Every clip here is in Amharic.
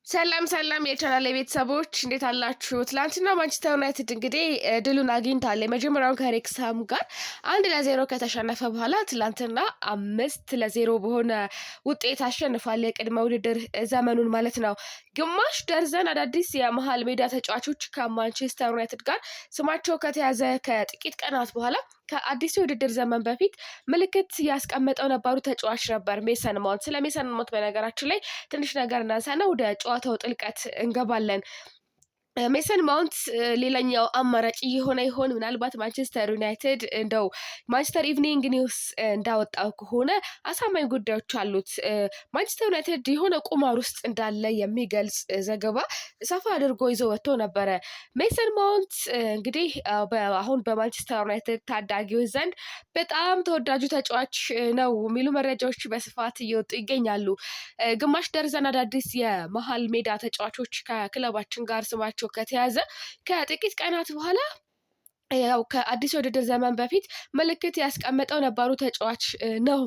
ሰላም የቻናል ቤተሰቦች እንዴት አላችሁ? ትላንትና ማንቸስተር ዩናይትድ እንግዲህ ድሉን አግኝቷል። የመጀመሪያውን ከሬክስሃም ጋር 1-0 ከተሸነፈ በኋላ ትላንትና 5-0 በሆነ ውጤት አሸንፏል። የቅድመ ውድድር ዘመኑን ማለት ነው። ግማሽ ደርዘን አዳዲስ የመሃል ሜዳ ተጫዋቾች ከማንቸስተር ዩናይትድ ጋር ስማቸው ከተያዘ ከጥቂት ቀናት በኋላ ከአዲሱ የውድድር ዘመን በፊት ምልክት ያስቀመጠው ነባሩ ተጫዋች ነበር ሜሰን ማውንት። ስለ ሜሰን ማውንት በነገራችን ላይ ትንሽ ነገር እናንሳና ወደ ጨዋታው ጥልቀት እንገባለን። ሜሰን ማውንት ሌላኛው አማራጭ የሆነ ይሆን? ምናልባት ማንቸስተር ዩናይትድ እንደው ማንቸስተር ኢቭኒንግ ኒውስ እንዳወጣው ከሆነ አሳማኝ ጉዳዮች አሉት። ማንቸስተር ዩናይትድ የሆነ ቁማር ውስጥ እንዳለ የሚገልጽ ዘገባ ሰፋ አድርጎ ይዞ ወጥቶ ነበረ። ሜሰን ማውንት እንግዲህ አሁን በማንቸስተር ዩናይትድ ታዳጊዎች ዘንድ በጣም ተወዳጁ ተጫዋች ነው የሚሉ መረጃዎች በስፋት እየወጡ ይገኛሉ። ግማሽ ደርዘን አዳዲስ የመሃል ሜዳ ተጫዋቾች ከክለባችን ጋር ስማቸው ከተያዘ ከጥቂት ቀናት በኋላ ያው ከአዲስ ውድድር ዘመን በፊት ምልክት ያስቀመጠው ነባሩ ተጫዋች ነው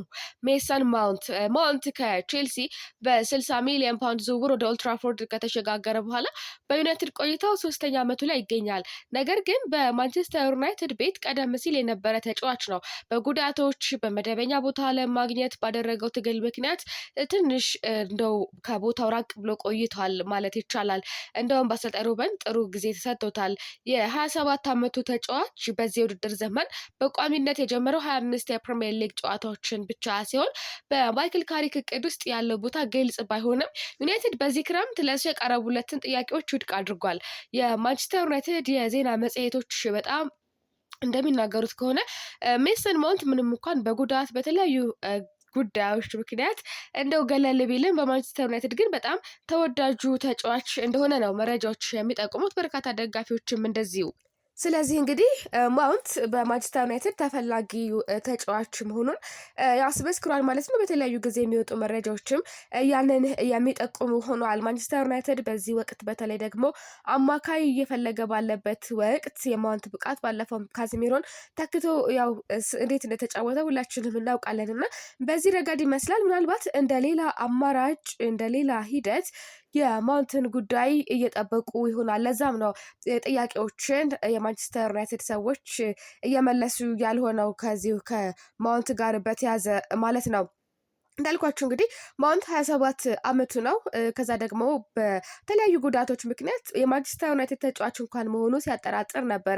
ሜሰን ማውንት። ማውንት ከቼልሲ በ60 ሚሊዮን ፓውንድ ዝውውር ወደ ኦልትራፎርድ ከተሸጋገረ በኋላ በዩናይትድ ቆይታው 3ኛ ዓመቱ ላይ ይገኛል። ነገር ግን በማንቸስተር ዩናይትድ ቤት ቀደም ሲል የነበረ ተጫዋች ነው። በጉዳቶች በመደበኛ ቦታ ለማግኘት ባደረገው ትግል ምክንያት ትንሽ እንደው ከቦታው ራቅ ብሎ ቆይቷል ማለት ይቻላል። እንደውም በአሰልጣኝ ሩበን ጥሩ ጊዜ ተሰጥቶታል። የ27 ዓመቱ ተጫዋች በዚህ ውድድር ዘመን በቋሚነት የጀመረው 25 የፕሪሚየር ሊግ ጨዋታዎችን ብቻ ሲሆን በማይክል ካሪክ እቅድ ውስጥ ያለው ቦታ ግልጽ ባይሆንም ዩናይትድ በዚህ ክረምት ለእሱ የቀረቡለትን ጥያቄዎች ውድቅ አድርጓል። የማንቸስተር ዩናይትድ የዜና መጽሔቶች በጣም እንደሚናገሩት ከሆነ ሜሰን ማውንት ምንም እንኳን በጉዳት በተለያዩ ጉዳዮች ምክንያት እንደው ገለል ቢልም በማንቸስተር ዩናይትድ ግን በጣም ተወዳጁ ተጫዋች እንደሆነ ነው መረጃዎች የሚጠቁሙት። በርካታ ደጋፊዎችም እንደዚሁ። ስለዚህ እንግዲህ ማውንት በማንቸስተር ዩናይትድ ተፈላጊ ተጫዋች መሆኑን ያስመስክሯል ማለት ነው። በተለያዩ ጊዜ የሚወጡ መረጃዎችም ያንን የሚጠቁሙ ሆኗል። ማንቸስተር ዩናይትድ በዚህ ወቅት በተለይ ደግሞ አማካይ እየፈለገ ባለበት ወቅት የማውንት ብቃት ባለፈው ካዝሚሮን ተክቶ ያው እንዴት እንደተጫወተ ሁላችንም እናውቃለን እና በዚህ ረገድ ይመስላል ምናልባት እንደ ሌላ አማራጭ እንደ ሌላ ሂደት የማውንትን ጉዳይ እየጠበቁ ይሆናል። ለዛም ነው ጥያቄዎችን የማንቸስተር ዩናይትድ ሰዎች እየመለሱ ያልሆነው ከዚሁ ከማውንት ጋር በተያዘ ማለት ነው። እንዳልኳችሁ እንግዲህ ማውንት 27 ዓመቱ ነው። ከዛ ደግሞ በተለያዩ ጉዳቶች ምክንያት የማንቸስተር ዩናይትድ ተጫዋች እንኳን መሆኑ ሲያጠራጥር ነበረ።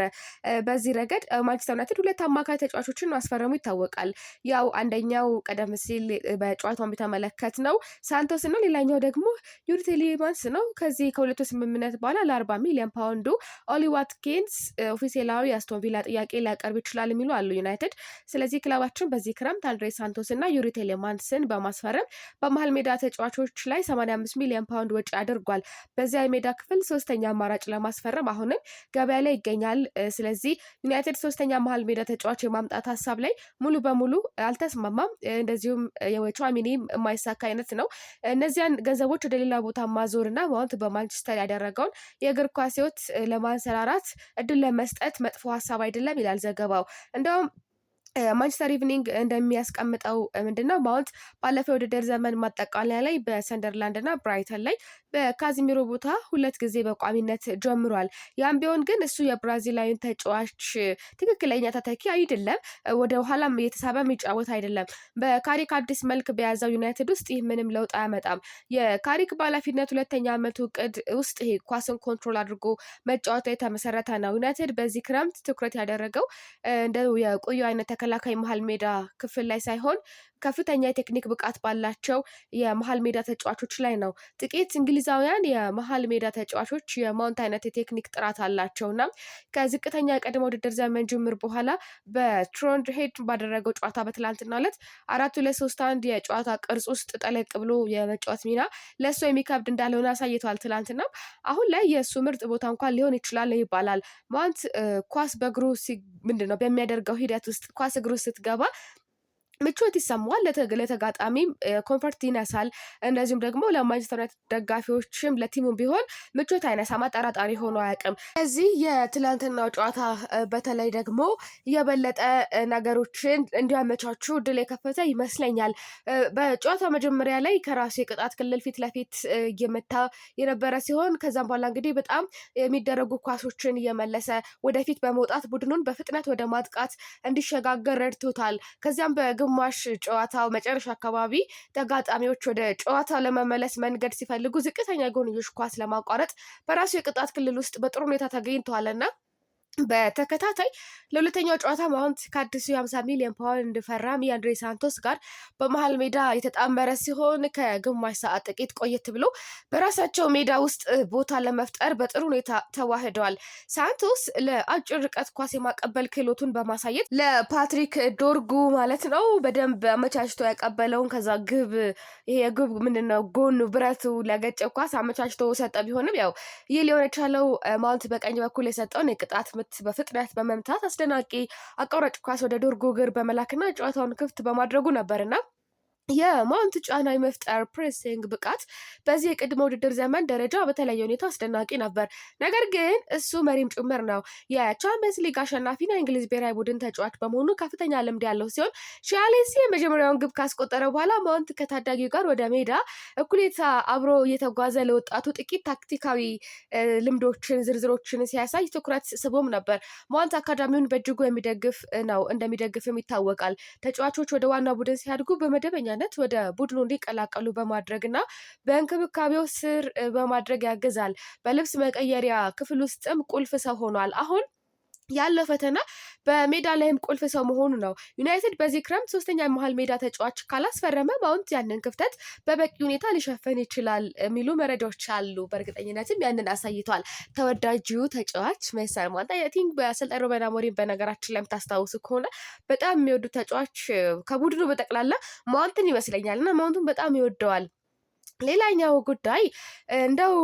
በዚህ ረገድ ማንቸስተር ዩናይትድ ሁለት አማካይ ተጫዋቾችን ማስፈረሙ ይታወቃል። ያው አንደኛው ቀደም ሲል በጨዋታው የተመለከት ነው ሳንቶስ ነው። ሌላኛው ደግሞ ዩሪ ቲሌማንስ ነው። ከዚህ ከሁለቱ ስምምነት በኋላ ለ40 ሚሊዮን ፓውንዱ ኦሊ ዋትኪንስ ኦፊሴላዊ አስቶን ቪላ ጥያቄ ሊያቀርብ ይችላል የሚሉ አሉ ዩናይትድ። ስለዚህ ክለባችን በዚህ ክረምት አንድሬ ሳንቶስ እና ዩሪ ቲሌማንስን በማስፈረም በመሃል ሜዳ ተጫዋቾች ላይ 85 ሚሊዮን ፓውንድ ወጪ አድርጓል። በዚያ የሜዳ ክፍል ሶስተኛ አማራጭ ለማስፈረም አሁንም ገበያ ላይ ይገኛል። ስለዚህ ዩናይትድ ሶስተኛ መሃል ሜዳ ተጫዋች የማምጣት ሀሳብ ላይ ሙሉ በሙሉ አልተስማማም። እንደዚሁም የቹዋሚኒ የማይሳካ አይነት ነው። እነዚያን ገንዘቦች ወደ ሌላ ቦታ ማዞርና ማውንት በማንቸስተር ያደረገውን የእግር ኳስ ሕይወት ለማንሰራራት እድል ለመስጠት መጥፎ ሀሳብ አይደለም ይላል ዘገባው። እንደውም ማንቸስተር ኢቭኒንግ እንደሚያስቀምጠው ምንድነው ማውንት ባለፈው የውድድር ዘመን ማጠቃለያ ላይ በሰንደርላንድ እና ብራይተን ላይ በካዚሚሮ ቦታ 2 ጊዜ በቋሚነት ጀምሯል። ያም ቢሆን ግን እሱ የብራዚላዊን ተጫዋች ትክክለኛ ተተኪ አይደለም። ወደ ኋላም እየተሳበ የሚጫወት አይደለም። በካሪክ አዲስ መልክ በያዘው ዩናይትድ ውስጥ ይህ ምንም ለውጥ አያመጣም። የካሪክ በኃላፊነት 2ኛ ዓመቱ እቅድ ውስጥ ይሄ ኳስን ኮንትሮል አድርጎ መጫወት የተመሰረተ ነው። ዩናይትድ በዚህ ክረምት ትኩረት ያደረገው እንደው የቆዩ አይነት ተከላካይ መሃል ሜዳ ክፍል ላይ ሳይሆን ከፍተኛ የቴክኒክ ብቃት ባላቸው የመሃል ሜዳ ተጫዋቾች ላይ ነው። ጥቂት እንግሊዛውያን የመሃል ሜዳ ተጫዋቾች የማውንት አይነት የቴክኒክ ጥራት አላቸውና ከዝቅተኛ የቀድሞ ውድድር ዘመን ጅምር በኋላ በትሮንድ ሄድ ባደረገው ጨዋታ በትላንትና ዕለት 4-2-3-1 የጨዋታ ቅርጽ ውስጥ ጠለቅ ብሎ የመጫወት ሚና ለእሱ የሚከብድ እንዳልሆነ አሳይቷል። ትላንትና አሁን ላይ የእሱ ምርጥ ቦታ እንኳን ሊሆን ይችላል ይባላል። ማውንት ኳስ በእግሩ ምንድነው በሚያደርገው ሂደት ውስጥ ኳስ እግሩ ስትገባ ምቾት ይሰማዋል። ለተጋጣሚ ኮንፈርት ይነሳል። እንደዚሁም ደግሞ ለማንቸስተር ዩናይትድ ደጋፊዎችም ለቲሙም ቢሆን ምቾት አይነሳም፣ አጠራጣሪ ሆኖ አያውቅም። እዚህ የትላንትናው ጨዋታ በተለይ ደግሞ የበለጠ ነገሮችን እንዲያመቻቹ እድል የከፈተ ይመስለኛል። በጨዋታው መጀመሪያ ላይ ከራሱ የቅጣት ክልል ፊት ለፊት እየመታ የነበረ ሲሆን ከዛም በኋላ እንግዲህ በጣም የሚደረጉ ኳሶችን እየመለሰ ወደፊት በመውጣት ቡድኑን በፍጥነት ወደ ማጥቃት እንዲሸጋገር ረድቶታል። ከዚያም በግማሽ ጨዋታው መጨረሻ አካባቢ ተጋጣሚዎች ወደ ጨዋታው ለመመለስ መንገድ ሲፈልጉ ዝቅተኛ የጎንዮሽ ኳስ ለማቋረጥ በራሱ የቅጣት ክልል ውስጥ በጥሩ ሁኔታ ተገኝተዋልና በተከታታይ ለሁለተኛው ጨዋታ ማውንት ከአዲሱ የ50 ሚሊዮን ፓውንድ ፈራሚ አንድሬ ሳንቶስ ጋር በመሀል ሜዳ የተጣመረ ሲሆን ከግማሽ ሰዓት ጥቂት ቆየት ብሎ በራሳቸው ሜዳ ውስጥ ቦታ ለመፍጠር በጥሩ ሁኔታ ተዋህደዋል። ሳንቶስ ለአጭር ርቀት ኳስ የማቀበል ክህሎቱን በማሳየት ለፓትሪክ ዶርጉ ማለት ነው በደንብ አመቻችቶ ያቀበለውን ከዛ ግብ ይሄ የግብ ምንድነው ጎኑ ብረቱ ለገጨው ኳስ አመቻችቶ ሰጠ። ቢሆንም ያው ይህ ሊሆን የቻለው ማውንት በቀኝ በኩል የሰጠውን የቅጣት በፍጥነት በመምታት አስደናቂ አቋራጭ ኳስ ወደ ዶርጉ እግር በመላክና ጨዋታውን ክፍት በማድረጉ ነበርና የማውንት ጫና የመፍጠር ፕሬሲንግ ብቃት በዚህ የቅድመ ውድድር ዘመን ደረጃ በተለየ ሁኔታ አስደናቂ ነበር። ነገር ግን እሱ መሪም ጭምር ነው። የቻምፒየንስ ሊግ አሸናፊና የእንግሊዝ ብሔራዊ ቡድን ተጫዋች በመሆኑ ከፍተኛ ልምድ ያለው ሲሆን ሻሌሲ የመጀመሪያውን ግብ ካስቆጠረ በኋላ ማውንት ከታዳጊው ጋር ወደ ሜዳ እኩሌታ አብሮ እየተጓዘ ለወጣቱ ጥቂት ታክቲካዊ ልምዶችን ዝርዝሮችን ሲያሳይ ትኩረት ስቦም ነበር። ማውንት አካዳሚውን በእጅጉ እንደሚደግፍም ይታወቃል። ተጫዋቾች ወደ ዋና ቡድን ሲያድጉ በመደበኛ ወደ ቡድኑ እንዲቀላቀሉ በማድረግ እና በእንክብካቤው ስር በማድረግ ያግዛል። በልብስ መቀየሪያ ክፍል ውስጥም ቁልፍ ሰው ሆኗል። አሁን ያለው ፈተና በሜዳ ላይም ቁልፍ ሰው መሆኑ ነው። ዩናይትድ በዚህ ክረምት ሶስተኛ መሀል ሜዳ ተጫዋች ካላስፈረመ ማውንት ያንን ክፍተት በበቂ ሁኔታ ሊሸፈን ይችላል የሚሉ መረጃዎች አሉ። በእርግጠኝነትም ያንን አሳይቷል። ተወዳጁ ተጫዋች ሜሰን ማውንት አይ ቲንክ በአሰልጣኝ ሩበን አሞሪም በነገራችን ላይ የምታስታውሱ ከሆነ በጣም የሚወዱ ተጫዋች ከቡድኑ በጠቅላላ ማውንትን ይመስለኛል እና ማውንቱን በጣም ይወደዋል። ሌላኛው ጉዳይ እንደው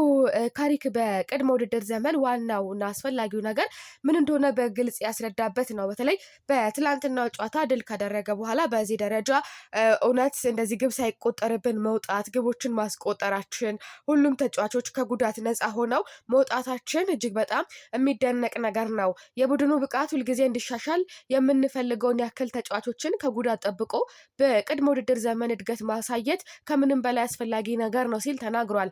ካሪክ በቅድመ ውድድር ዘመን ዋናውና አስፈላጊው ነገር ምን እንደሆነ በግልጽ ያስረዳበት ነው። በተለይ በትላንትናው ጨዋታ ድል ካደረገ በኋላ በዚህ ደረጃ እውነት እንደዚህ ግብ ሳይቆጠርብን መውጣት፣ ግቦችን ማስቆጠራችን፣ ሁሉም ተጫዋቾች ከጉዳት ነፃ ሆነው መውጣታችን እጅግ በጣም የሚደነቅ ነገር ነው። የቡድኑ ብቃት ሁልጊዜ እንዲሻሻል የምንፈልገውን ያክል ተጫዋቾችን ከጉዳት ጠብቆ በቅድመ ውድድር ዘመን እድገት ማሳየት ከምንም በላይ አስፈላጊ ነገር ነው ሲል ተናግሯል።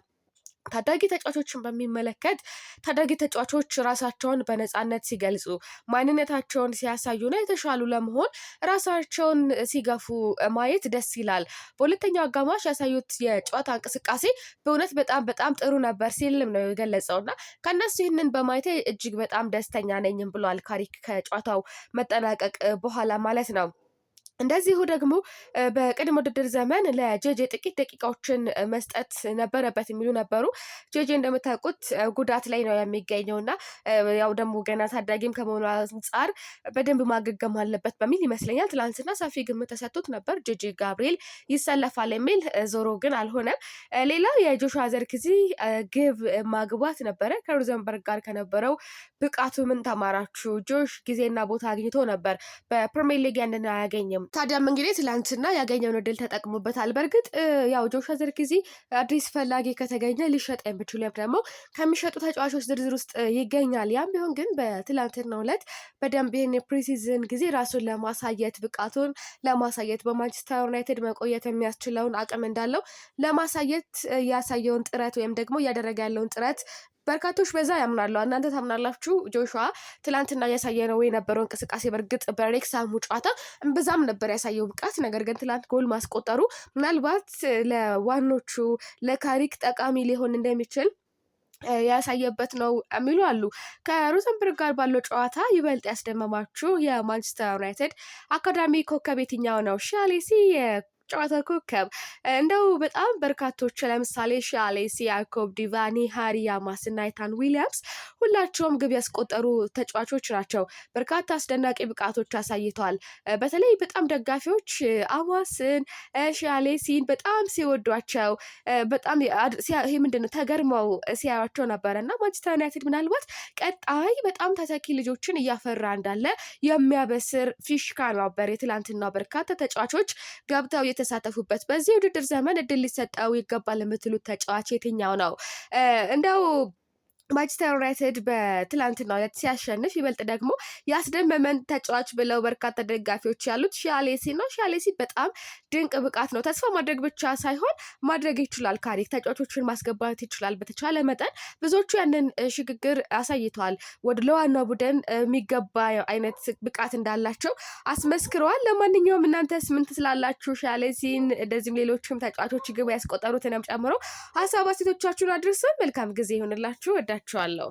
ታዳጊ ተጫዋቾችን በሚመለከት ታዳጊ ተጫዋቾች ራሳቸውን በነፃነት ሲገልጹ ማንነታቸውን ሲያሳዩና የተሻሉ ለመሆን ራሳቸውን ሲገፉ ማየት ደስ ይላል። በሁለተኛው አጋማሽ ያሳዩት የጨዋታ እንቅስቃሴ በእውነት በጣም በጣም ጥሩ ነበር ሲልም ነው የገለጸውና ከእነሱ ይህንን በማየት እጅግ በጣም ደስተኛ ነኝም ብሏል ካሪክ ከጨዋታው መጠናቀቅ በኋላ ማለት ነው። እንደዚሁ ደግሞ በቅድመ ውድድር ዘመን ለጄጄ ጥቂት ደቂቃዎችን መስጠት ነበረበት የሚሉ ነበሩ። ጄጄ እንደምታውቁት ጉዳት ላይ ነው የሚገኘው እና ያው ደግሞ ገና ታዳጊም ከመሆኑ አንጻር በደንብ ማገገም አለበት በሚል ይመስለኛል ትላንትና ሰፊ ግምት ተሰጥቶት ነበር ጄጄ ጋብሪኤል ይሰለፋል የሚል፣ ዞሮ ግን አልሆነም። ሌላው የጆሹዋ ዘርክዚ ግብ ማግባት ነበረ። ከሩዘንበርግ ጋር ከነበረው ብቃቱ ምን ተማራችሁ? ጆሽ ጊዜና ቦታ አግኝቶ ነበር፣ በፕሪሚየር ሊግ ያንን አያገኝም። ታዲያም እንግዲህ ትላንትና ያገኘውን እድል ተጠቅሞበታል። በእርግጥ ያው ጆሹዋ ዘርክዚ አዲስ ፈላጊ ከተገኘ ሊሸጥ የሚችሉ ደግሞ ከሚሸጡ ተጫዋቾች ዝርዝር ውስጥ ይገኛል። ያም ቢሆን ግን በትላንትናው ዕለት በደንብ ይህን የፕሪሲዝን ጊዜ ራሱን ለማሳየት ብቃቱን ለማሳየት በማንቸስተር ዩናይትድ መቆየት የሚያስችለውን አቅም እንዳለው ለማሳየት ያሳየውን ጥረት ወይም ደግሞ እያደረገ ያለውን ጥረት በርካቶች በዛ ያምናሉ። እናንተ ታምናላችሁ? ጆሹዋ ትላንትና ያሳየ ነው የነበረው እንቅስቃሴ በእርግጥ በሬክሳሙ ጨዋታ እምብዛም ነበር ያሳየው ብቃት። ነገር ግን ትላንት ጎል ማስቆጠሩ ምናልባት ለዋኖቹ ለካሪክ ጠቃሚ ሊሆን እንደሚችል ያሳየበት ነው የሚሉ አሉ። ከሮዘንበርግ ጋር ባለው ጨዋታ ይበልጥ ያስደመማችሁ የማንቸስተር ዩናይትድ አካዳሚ ኮከብ የትኛው ነው? ሻሌሲ ጨዋታ ኮከብ እንደው በጣም በርካቶች ለምሳሌ ሻሌሲ፣ ያኮብ ዲቫኒ፣ ሃሪ ያማስ እና ናይታን ዊሊያምስ ሁላቸውም ግብ ያስቆጠሩ ተጫዋቾች ናቸው። በርካታ አስደናቂ ብቃቶች አሳይተዋል። በተለይ በጣም ደጋፊዎች አማስን፣ ሻሌሲን በጣም ሲወዷቸው በጣም ይሄ ምንድነው ተገርመው ሲያዩቸው ነበረ እና ማንቸስተር ዩናይትድ ምናልባት ቀጣይ በጣም ተተኪ ልጆችን እያፈራ እንዳለ የሚያበስር ፊሽካ ነበር። የትላንትና በርካታ ተጫዋቾች ገብተው የተሳተፉበት። በዚህ ውድድር ዘመን እድል ሊሰጠው ይገባል የምትሉት ተጫዋች የትኛው ነው? እንደው ማንቸስተር ዩናይትድ በትላንትናው ዕለት ሲያሸንፍ ይበልጥ ደግሞ ያስደመመን ተጫዋች ብለው በርካታ ደጋፊዎች ያሉት ሻሌሲ ነው። ሻሌሲ በጣም ድንቅ ብቃት ነው። ተስፋ ማድረግ ብቻ ሳይሆን ማድረግ ይችላል። ካሪክ ተጫዋቾችን ማስገባት ይችላል። በተቻለ መጠን ብዙዎቹ ያንን ሽግግር አሳይተዋል። ወደ ለዋናው ቡድን የሚገባ አይነት ብቃት እንዳላቸው አስመስክረዋል። ለማንኛውም እናንተስ ምን ትላላችሁ? ሻሌሲን እንደዚህም ሌሎችም ተጫዋቾች ግብ ያስቆጠሩትንም ጨምሮ ሀሳብ አስተያየቶቻችሁን አድርሱን። መልካም ጊዜ ይሁንላችሁ። ወዳችኋለሁ።